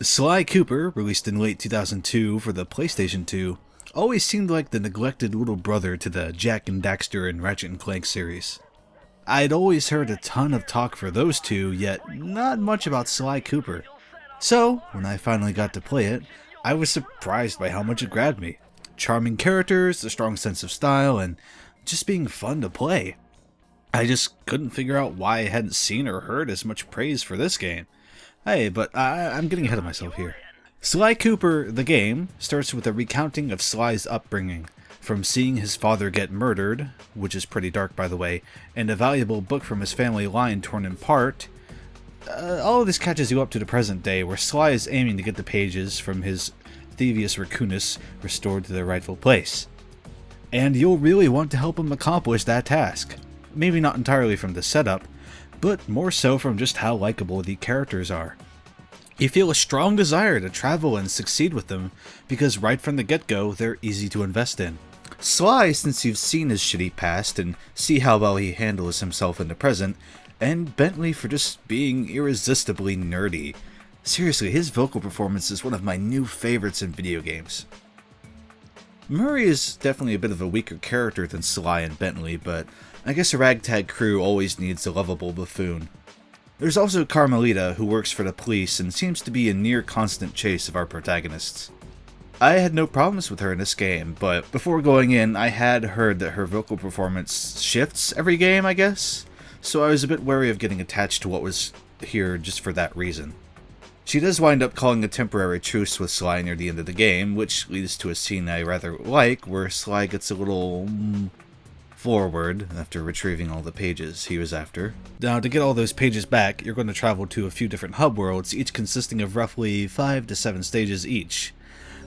Sly Cooper, released in late 2002 for the PlayStation 2, always seemed like the neglected little brother to the Jak and Daxter and Ratchet and Clank series. I'd always heard a ton of talk for those two, yet not much about Sly Cooper. So, when I finally got to play it, I was surprised by how much it grabbed me. Charming characters, a strong sense of style, and just being fun to play. I just couldn't figure out why I hadn't seen or heard as much praise for this game. Hey, but I'm getting ahead of myself here. Sly Cooper, the game, starts with a recounting of Sly's upbringing, from seeing his father get murdered, which is pretty dark by the way, and a valuable book from his family line torn apart. All of this catches you up to the present day, where Sly is aiming to get the pages from his Thievius Raccoonus restored to their rightful place. And you'll really want to help him accomplish that task. Maybe not entirely from the setup, but more so from just how likable the characters are. You feel a strong desire to travel and succeed with them, because right from the get-go, they're easy to invest in. Sly, since you've seen his shitty past and see how well he handles himself in the present, and Bentley for just being irresistibly nerdy. Seriously, his vocal performance is one of my new favorites in video games. Murray is definitely a bit of a weaker character than Sly and Bentley, but I guess a ragtag crew always needs a lovable buffoon. There's also Carmelita, who works for the police and seems to be a near constant chase of our protagonists. I had no problems with her in this game, but before going in, I had heard that her vocal performance shifts every game, I guess, so I was a bit wary of getting attached to what was here just for that reason. She does wind up calling a temporary truce with Sly near the end of the game, which leads to a scene I rather like, where Sly gets a little forward after retrieving all the pages he was after. Now, to get all those pages back, you're going to travel to a few different hub worlds, each consisting of roughly 5 to 7 stages each.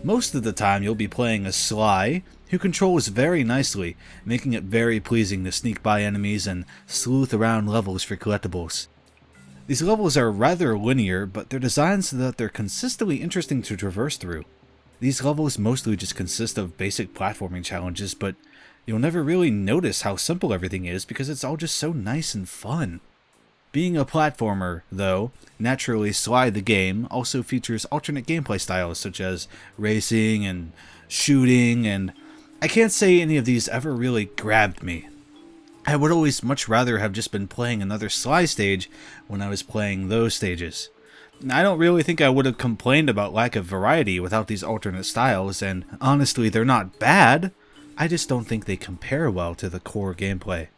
Most of the time, you'll be playing as Sly, who controls very nicely, making it very pleasing to sneak by enemies and sleuth around levels for collectibles. These levels are rather linear, but they're designed so that they're consistently interesting to traverse through. These levels mostly just consist of basic platforming challenges, but you'll never really notice how simple everything is because it's all just so nice and fun. Being a platformer, though, naturally Sly the game also features alternate gameplay styles such as racing and shooting, and I can't say any of these ever really grabbed me. I would always much rather have just been playing another Sly stage when I was playing those stages. I don't really think I would have complained about lack of variety without these alternate styles, and honestly they're not bad, I just don't think they compare well to the core gameplay.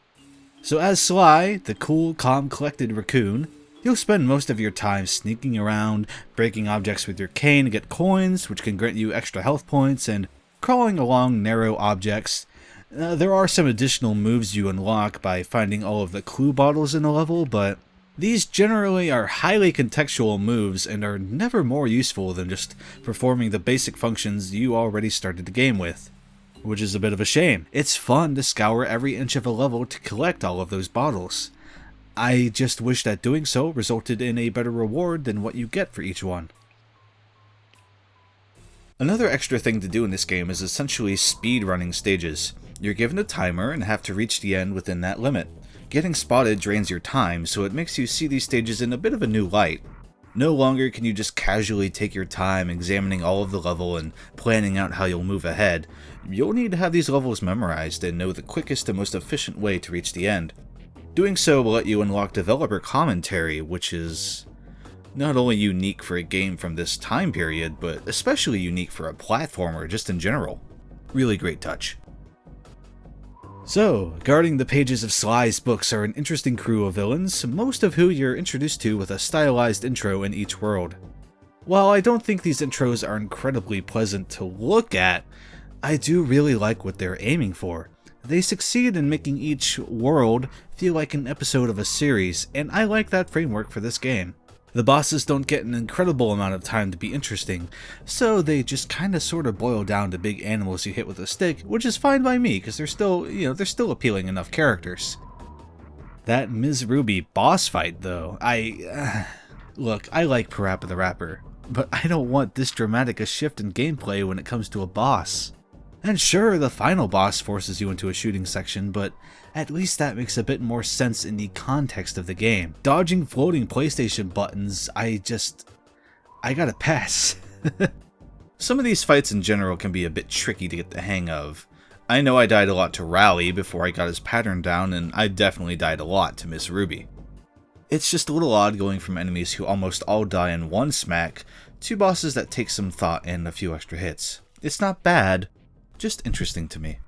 So as Sly, the cool, calm, collected raccoon, you'll spend most of your time sneaking around, breaking objects with your cane to get coins, which can grant you extra health points, and crawling along narrow objects. There are some additional moves you unlock by finding all of the clue bottles in a level, but these generally are highly contextual moves and are never more useful than just performing the basic functions you already started the game with. Which is a bit of a shame. It's fun to scour every inch of a level to collect all of those bottles. I just wish that doing so resulted in a better reward than what you get for each one. Another extra thing to do in this game is essentially speedrunning stages. You're given a timer and have to reach the end within that limit. Getting spotted drains your time, so it makes you see these stages in a bit of a new light. No longer can you just casually take your time examining all of the level and planning out how you'll move ahead. You'll need to have these levels memorized and know the quickest and most efficient way to reach the end. Doing so will let you unlock developer commentary, which is not only unique for a game from this time period, but especially unique for a platformer just in general. Really great touch. So, guarding the pages of Sly's books are an interesting crew of villains, most of who you're introduced to with a stylized intro in each world. While I don't think these intros are incredibly pleasant to look at, I do really like what they're aiming for. They succeed in making each world feel like an episode of a series, and I like that framework for this game. The bosses don't get an incredible amount of time to be interesting, so they just kinda sorta boil down to big animals you hit with a stick, which is fine by me, because they're still appealing enough characters. That Ms. Ruby boss fight, though, look, I like Parappa the Rapper, but I don't want this dramatic a shift in gameplay when it comes to a boss. And sure, the final boss forces you into a shooting section, but at least that makes a bit more sense in the context of the game. Dodging floating PlayStation buttons, I I gotta pass. Some of these fights in general can be a bit tricky to get the hang of. I know I died a lot to Rally before I got his pattern down, and I definitely died a lot to Miss Ruby. It's just a little odd going from enemies who almost all die in one smack to bosses that take some thought and a few extra hits. It's not bad, just interesting to me.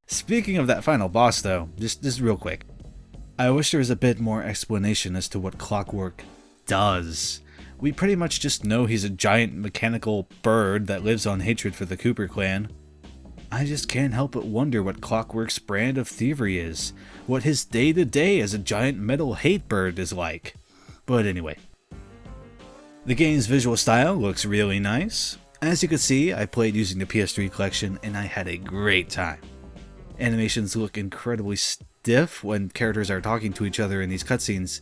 Speaking of that final boss though, just real quick, I wish there was a bit more explanation as to what Clockwork does. We pretty much just know he's a giant mechanical bird that lives on hatred for the Cooper clan. I just can't help but wonder what Clockwork's brand of thievery is, what his day-to-day as a giant metal hate bird is like. But anyway. The game's visual style looks really nice. As you can see, I played using the PS3 collection and I had a great time. Animations look incredibly stiff when characters are talking to each other in these cutscenes,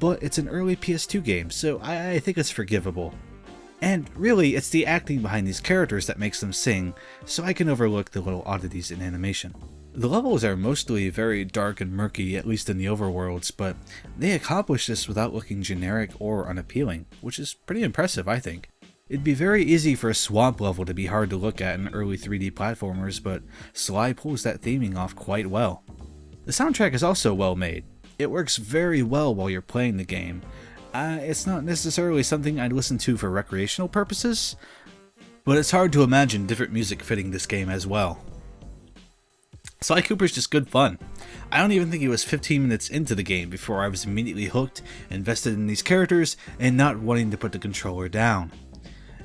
but it's an early PS2 game, so I think it's forgivable. And really, it's the acting behind these characters that makes them sing, so I can overlook the little oddities in animation. The levels are mostly very dark and murky, at least in the overworlds, but they accomplish this without looking generic or unappealing, which is pretty impressive, I think. It'd be very easy for a swamp level to be hard to look at in early 3D platformers, but Sly pulls that theming off quite well. The soundtrack is also well made. It works very well while you're playing the game. It's not necessarily something I'd listen to for recreational purposes, but it's hard to imagine different music fitting this game as well. Sly Cooper's just good fun. I don't even think it was 15 minutes into the game before I was immediately hooked, invested in these characters, and not wanting to put the controller down.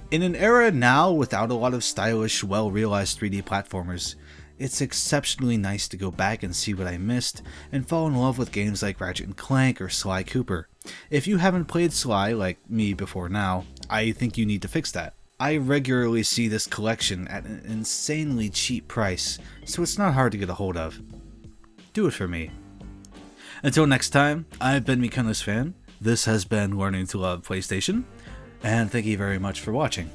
In an era now without a lot of stylish, well-realized 3D platformers, it's exceptionally nice to go back and see what I missed and fall in love with games like Ratchet & Clank or Sly Cooper. If you haven't played Sly like me before now, I think you need to fix that. I regularly see this collection at an insanely cheap price, so it's not hard to get a hold of. Do it for me. Until next time, I've been Mikanus Fan, this has been Learning to Love PlayStation, and thank you very much for watching.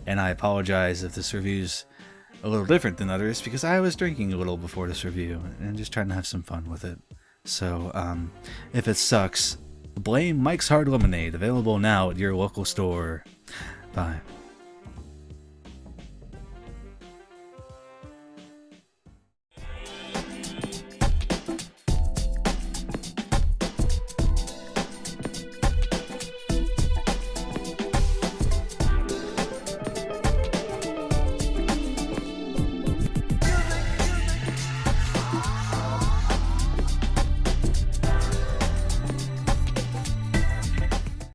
And I apologize if this review's a little different than others, because I was drinking a little before this review, and just trying to have some fun with it. So, if it sucks, blame Mike's Hard Lemonade, available now at your local store. Bye.